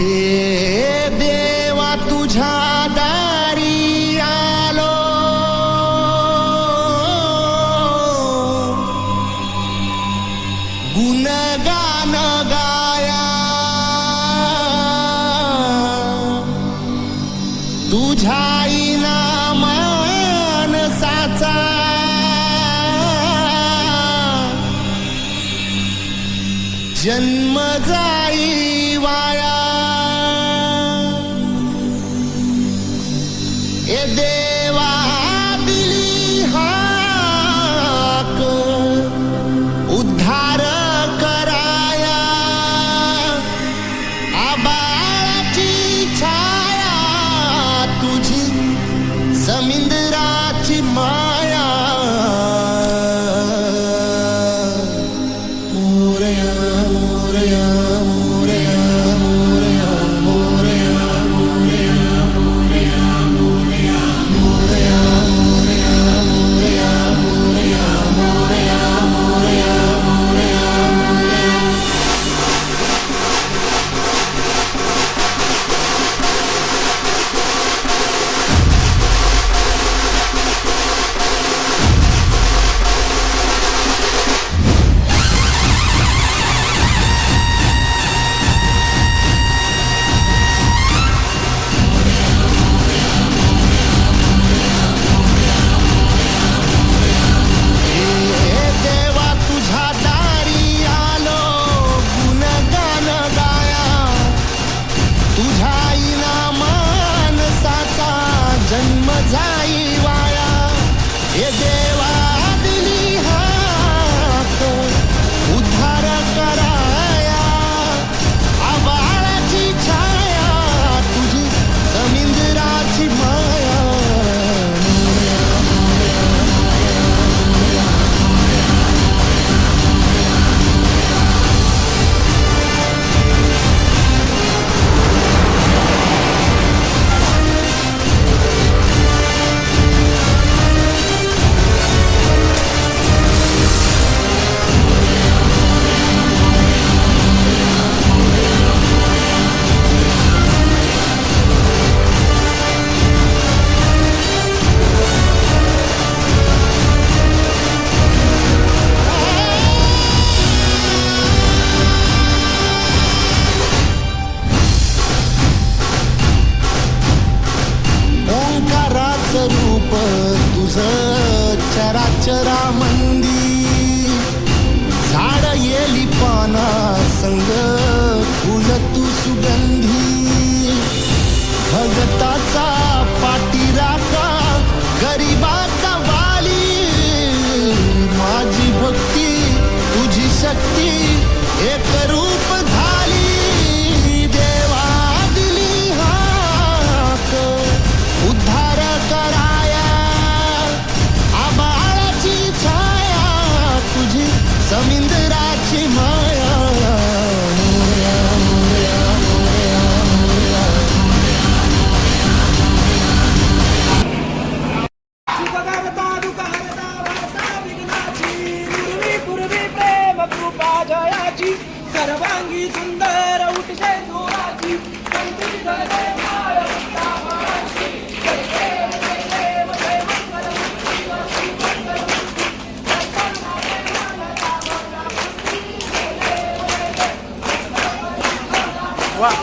हे देवा तुझ्या दारी आलो, गुणगान गाया तुझ्या मानसाचा जन्म जाई वाया। ए देवा दिली हाक उद्धार कराया, आबाळाची छाया तुझी समिंदराची माया। मोरया मोरया मोरया मोरया मोरया मोरया मोरया मोरया मोरया मोरया मोरया मोरया मोरया मोरया। जन्म जाई वाया। हे देवा दिली हाक उद्धार कराया, आबाळाची छाया तुझी समिंदराची माया। रूप तुझं चराचरामंदी, झाड येली पाना संग फुल तू सुगंधी। भगताचा पाठीराखा गरिबाचा वाली, माझी भक्ती तुझी शक्ती एक रूप झाली। देवा दिली हाक उद्धार कराया, आबाळाची छाया तुझी समिंदराची माया। मोरया मोरया मोरया मोरया सुखकर्ता दुःखहर्ता भरता विघ्नाची, पूर्वी पूर्वी प्रेम कृपा जयाची, सर्वांगी सुंदर उठशे जोराची, कंठी धरे माय वृंदावनाची। जय देव जय देव जय मंगल मूर्ती वरती मंगल मूर्ती, जगन्नाथे मानता भगवान मूर्ती। जय देव जय देव वाह।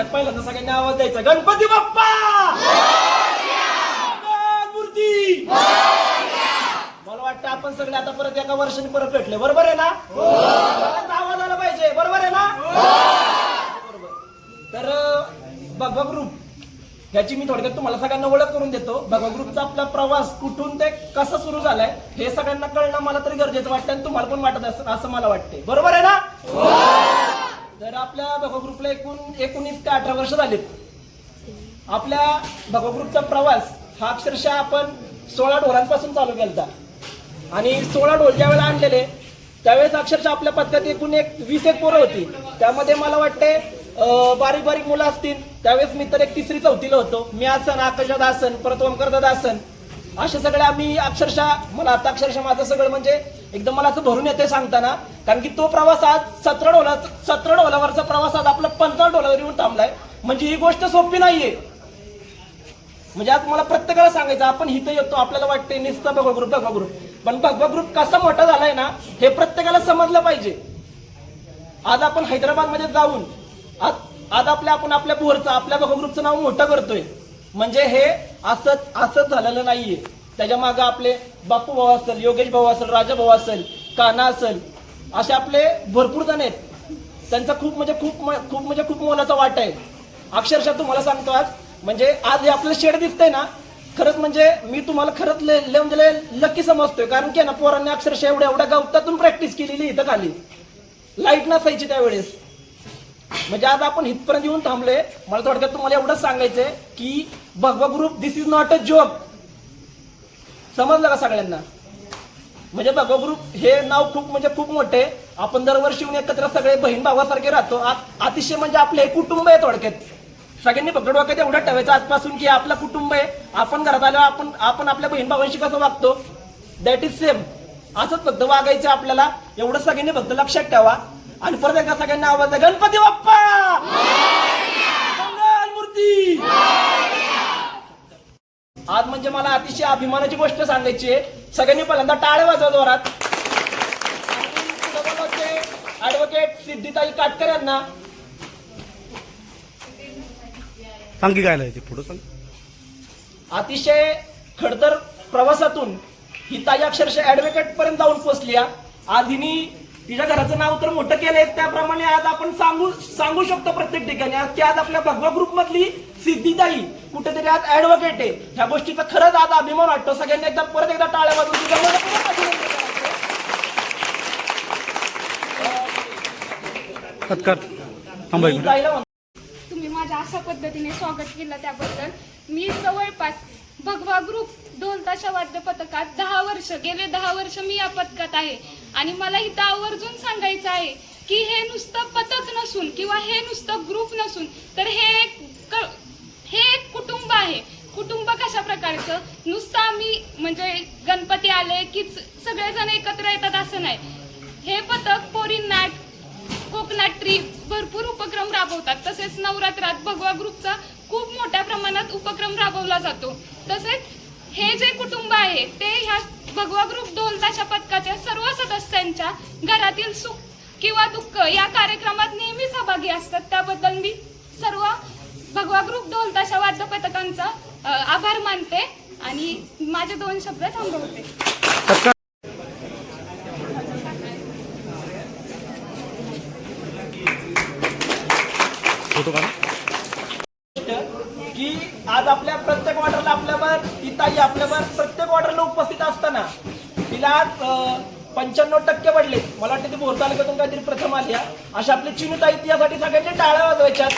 सगळ्यात पहिल्यांदा सगळ्यांनी आवाज द्यायचा, गणपती बाप्पा मूर्ती. मला वाटतं आपण सगळे आता परत एका वर्षाने परत भेटले, बरोबर आहे ना? सगळ्यांचा आवाज आला पाहिजे, बरोबर आहे ना? बरोबर. तर भगवा ग्रुप ह्याची मी थोडक्यात तुम्हाला सगळ्यांना ओळख करून देतो. भगवा ग्रुपचा आपला प्रवास कुठून ते कसा सुरू झालाय हे सगळ्यांना कळणं मला तरी गरजेचं वाटतं आणि तुम्हाला पण वाटत असं मला वाटते, बरोबर आहे ना? तर आपल्या भगवा ग्रुपला 19 ते 18 वर्ष झालीत. आपल्या भगवा ग्रुपचा प्रवास हा अक्षरशः आपण 16 ढोलांपासून चालू केला आणि 16 ढोल ज्या वेळेला आणलेले त्यावेळेस अक्षरशः आपल्या पथकात एकूण 20 पोरं होती. त्यामध्ये मला वाटते बारीक बारीक मुलं असतील. त्यावेळेस मी तर 3री 4थीला होतो. मी आसन, आकाशदादा आसन, परत ओमकारदादा आसन, असे सगळे आम्ही अक्षरशः मला आता अक्षरशः माझं सगळं म्हणजे एकदम मला असं भरून येते सांगताना. कारण की तो प्रवास आज 17 ढोलावरचा प्रवास आज आपला 15 ढोलावर येऊन थांबलाय. म्हणजे ही गोष्ट सोपी नाहीये. म्हणजे आज मला प्रत्येकाला सांगायचं, आपण इथं येतो आपल्याला वाटते नुसतं भगवा ग्रुप, पण भगवा ग्रुप कसा मोठा झालाय ना हे प्रत्येकाला समजलं पाहिजे. आज आपण हैदराबाद मध्ये जाऊन आज आपण आपल्या बोरचं आपल्या भगवा ग्रुपचं नाव मोठं करतोय. म्हणजे हे असंच झालेलं नाहीये. त्याच्या मागे आपले बापू भाऊ असेल, योगेश भाऊ असेल, राजा भाऊ असेल, कान्हा असेल, असे आपले भरपूर जण आहेत. त्यांचा खूप मोलाचा वाटा आहे. अक्षरशः तुम्हाला सांगतो आज म्हणजे आज हे आपलं शेड दिसतंय ना, खरंच म्हणजे मी तुम्हाला खरंच म्हणजे लकी समजतोय. कारण की ना पोरांनी अक्षरशः एवढ्या गवतातून प्रॅक्टिस केलेली इथं खाली, लाईट नसायची त्यावेळेस. म्हणजे आज आपण इथपर्यंत येऊन थांबले. मला थोडक्यात तुम्हाला एवढंच सांगायचंय की भगवा group this is not a joke. समजलं का सगळ्यांना? म्हणजे भगवा ग्रुप हे नाव खूप मोठे. आपण दरवर्षी येऊन एकत्र सगळे बहीण भावासारखे राहतो. अतिशय म्हणजे आपले हे कुटुंब आहे. थोडक्यात सगळ्यांनी फक्त डोक्यात एवढं ठेवायचं आजपासून की आपलं कुटुंब आहे. आपण घरात आल्यावर आपण आपल्या बहीण भावांशी कसं वागतो दॅट इज सेम असंच फक्त वागायचं आपल्याला. एवढं सगळ्यांनी फक्त लक्षात ठेवा. आणि परत एकदा सगळ्यांना आवाज द्या, गणपती बाप्पा मंगल मूर्ती. आज म्हणजे मला अतिशय अभिमानाची गोष्ट सांगायची आहे. सगळ्यांनी पहिल्यांदा टाळ्या वाजवा जोरात. ऍडव्होकेट सिद्धिताई काटकर यांना सांगी गायला येते पुढे सांग. अतिशय खडतर प्रवासातून ही ताई अक्षरशः ऍडव्होकेट पर्यंत जाऊन पोहोचली. आज हिनी तिच्या घराचं नाव तर मोठं केलंय. त्याप्रमाणे आज आपण सांगू शकतो प्रत्येक ठिकाणी की आज आपल्या भगवा ग्रुप मधली सिद्धिताई कुठेतरी आज ऍडव्होकेट आहे. ह्या गोष्टीचा खरंच आज अभिमान वाटतो. सगळ्यांनी परत एकदा टाळ्या वाजवून तुम्ही माझ्या अशा पद्धतीने स्वागत केलं त्याबद्दल मी जवळपास भगवा ग्रुप ढोल ताशा वाद्य पथकात गेले 10 वर्ष मी या पथकात आहे. आणि मला इथं आवर्जून सांगायचं आहे की हे नुसतं पथक नसून किंवा हे नुसतं ग्रुप नसून तर हे एक कुटुंब आहे. कुटुंब कशा प्रकारचं, नुसतं आम्ही म्हणजे गणपती आले की सगळेजण एकत्र येतात असं नाही. हे पथक पोरींना कोकणात ट्रीप भरपूर उपक्रम राबवतात. तसेच नवरात्रात भगवा ग्रुपचा खूप मोठ्या प्रमाणात उपक्रम राबवला जातो. तसेच हे जे कुटुंब आहे ते ह्या भगवा ग्रुप ढोल ताशा पथकाच्या सर्व सदस्यांच्या घरातील सुख किंवा दुःख या कार्यक्रमात नेहमी सहभागी असतात. त्याबद्दल मी सर्व भगवा ग्रुप ढोल ताशा वाद्य पथकांचा आभार मानते आणि माझे 2 शब्द थांबवते. की आज आपल्या प्रत्येक ऑर्डरला आपल्यावर ही ताई आपल्यावर प्रत्येक ऑर्डरला उपस्थित असताना तिला आज 95% पडले. मला वाटतं ती भोर तालुक्यातून काहीतरी प्रथम आली. अशा आपली चिनू ताई यासाठी सगळ्यांनी टाळ्या वाजवायच्या.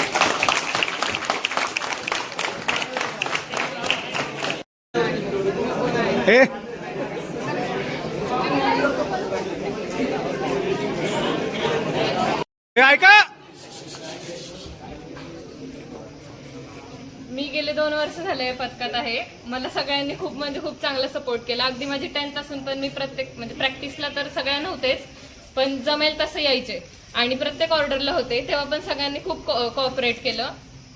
ऐका मी गेले 2 वर्ष झाले पथकात आहे. मला सगळ्यांनी खूप चांगला सपोर्ट केला. अगदी माझी 10th असून पण मी प्रॅक्टिसला तर सगळ्या नव्हतेच, पण जमेल तसं यायचे आणि प्रत्येक ऑर्डरला होते. तेव्हा पण सगळ्यांनी खूप कोऑपरेट केलं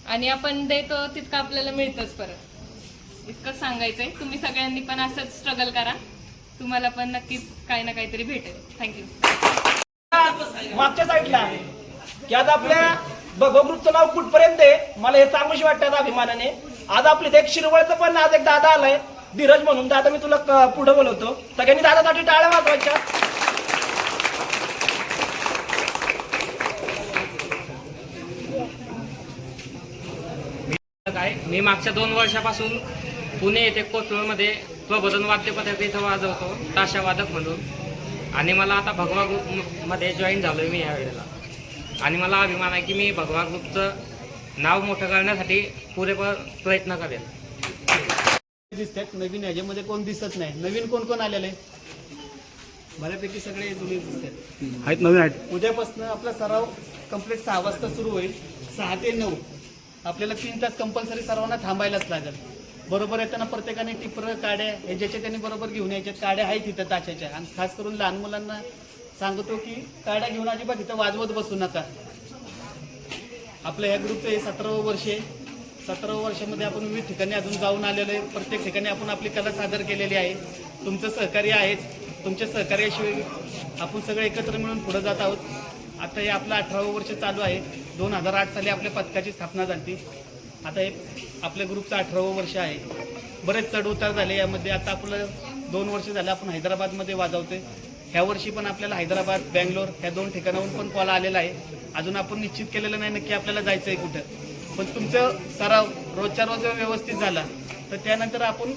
आणि आपण देतो तितकं आपल्याला मिळतंच. परत इतकं सांगायचंय, तुम्ही सगळ्यांनी पण असंच स्ट्रगल करा. तुम्हाला पण नक्कीच काही ना काहीतरी भेटेल. थँक्यू. मागच्या साईडला की आज आपल्या भगवा ग्रुपचं नाव कुठपर्यंत आहे मला हे सांगूशी वाटतं अभिमानाने. आज आपली एक शिरवळचं पण आज एक दादा आलाय धीरज म्हणून. दादा मी तुला पुढे बोलवतो. सगळ्यांनी दादासाठी टाळ्या वाजवायच्या. काय मी मागच्या 2 वर्षापासून पुणे येथे कोथरूडमध्ये प्रबोधन वाद्यपथक इथं वाजवतो ताशा वादक म्हणून. आणि मला आता भगवा ग्रुपमध्ये जॉईन झालोय मी यावेळेला. आणि मला अभिमान आहे की मी भगवा ग्रुपचं नाव मोठं करण्यासाठी पुरेपूर प्रयत्न करेन. दिसतात नवीन ह्याच्यामध्ये कोण दिसत नाही. नवीन कोण कोण आलेले बऱ्यापैकी सगळे जुने दिसतात. आहेत नवीन आहेत. उद्यापासून आपला सराव कंप्लीट 6 वाजता सुरू होईल. 6 ते 9 आपल्याला 3 तास कंपल्सरी सर्वांना थांबायलाच लागेल. बरोबर येताना प्रत्येकाने टिपर काड्या हे ज्याच्या त्यांनी बरोबर घेऊन यायच्या. काड्या आहेत तिथं ताशाच्या. आणि खास करून लहान मुलांना सांगतो की काड्या घेऊन अजिबात इथं वाजवत बसू नका. आपल्या ह्या ग्रुपचं हे 17वं वर्ष आहे. 17व्या वर्षामध्ये आपण विविध ठिकाणी अजून जाऊन आलेलो आहे. प्रत्येक ठिकाणी आपण आपली कला सादर केलेली आहे. तुमचं सहकार्य आहेच. तुमच्या सहकार्याशिवाय आपण सगळे एकत्र मिळून पुढे जात आहोत. आता हे आपलं 18वं वर्ष चालू आहे. 2008 साली आपल्या पथकाची स्थापना झाली. आता हे आपल्या ग्रुपचं 18वं वर्ष आहे. बरेच चढ उतार झाले यामध्ये. आता आपलं 2 वर्ष झालं आपण हैदराबादमध्ये वाजवतोय. ह्या वर्षी पण आपल्याला हैदराबाद बँगलोर ह्या 2 ठिकाणाहून पण कॉल आलेला आहे. अजून आपण निश्चित केलेलं नाही नक्की आपल्याला जायचं आहे कुठं. पण तुमचं सराव रोजच्या रोज व्यवस्थित झाला तर त्यानंतर आपण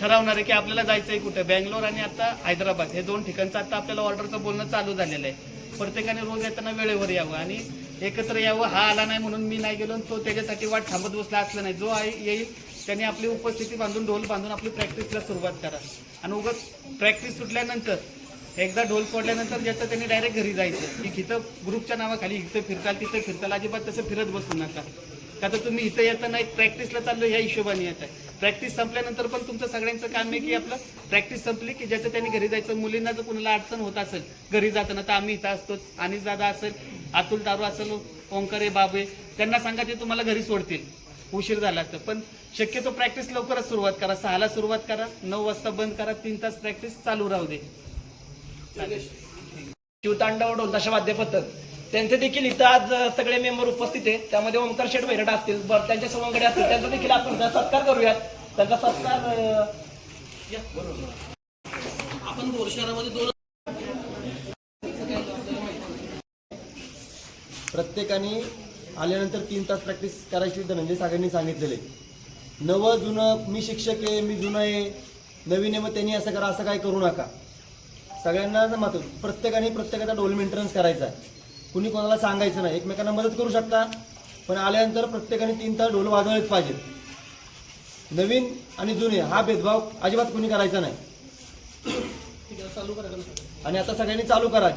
ठरवणार आहे की आपल्याला जायचं आहे कुठं. बँगलोर आणि आता हैदराबाद हे 2 ठिकाणचं आता आपल्याला ऑर्डरचं बोलणं चालू झालेलं आहे. प्रत्येकाने रोज येताना वेळेवर यावं आणि एकत्र यावं. हा आला नाही म्हणून मी नाही गेलो आणि तो त्याच्यासाठी वाट थांबत बसला असलं नाही. जो येईल त्याने आपली उपस्थिती बांधून ढोल बांधून आपली प्रॅक्टिसला सुरुवात करा. आणि उगाच प्रॅक्टिस सुटल्यानंतर एकदा ढोल फोडल्यानंतर ज्याचं त्यांनी डायरेक्ट घरी जायचं की इथं ग्रुपच्या नावाखाली इथं फिरताल तिथं फिरताल. अजिबात तसं फिरत बसू नका. का तर तुम्ही इथं येता नाही प्रॅक्टिसला चाललो ह्या हिशोबाने येत आहे. प्रॅक्टिस संपल्यानंतर पण तुमचं सगळ्यांचं काम आहे की आपलं प्रॅक्टिस संपली की ज्याचं त्यांनी घरी जायचं. मुलींना जर कुणाला अडचण होत असेल घरी जाताना तर आम्ही इथं असतो. अनिस दादा असेल, अतुल तारू असेल, ओंकारे बाबे त्यांना सांगा ते तुम्हाला घरी सोडतील उशीर झाला तर. पण शक्यतो प्रॅक्टिस लवकरच सुरुवात करा. 6ला सुरुवात करा, 9 वाजता बंद करा. 3 तास प्रॅक्टिस चालू राहू दे. शिवतांडव ढोलताशा वाद्यपथक त्यांचे देखील इथं आज सगळे मेंबर उपस्थित आहेत. त्यामध्ये ओंकार शेठ बैरट असतील, त्यांच्या सवंगडे असतील. त्यांचा देखील आपण सत्कार करूयात. त्यांचा सत्कार आपण बोर शहरामध्ये 2 प्रत्येकाने आल्यानंतर 3 तास प्रॅक्टिस करायची धनंजय सागरांनी सांगितलेले. नवं जुनं मी शिक्षक आहे, मी जुनं आहे, नवीन आहे मग त्यांनी असं करा असं काय करू नका. सगळ्यांना मत प्रत्येकाने प्रत्येकाचा ढोल मेंटेनन्स करायचा आहे. कुणी कोणाला सांगायचं नाही. एकमेकांना मदत करू शकता पण आल्यानंतर प्रत्येकाने 3 तास ढोल वाजवलेच पाहिजेत. नवीन आणि जुने हा भेदभाव अजिबात कुणी करायचा नाही. आणि आता सगळ्यांनी चालू करा.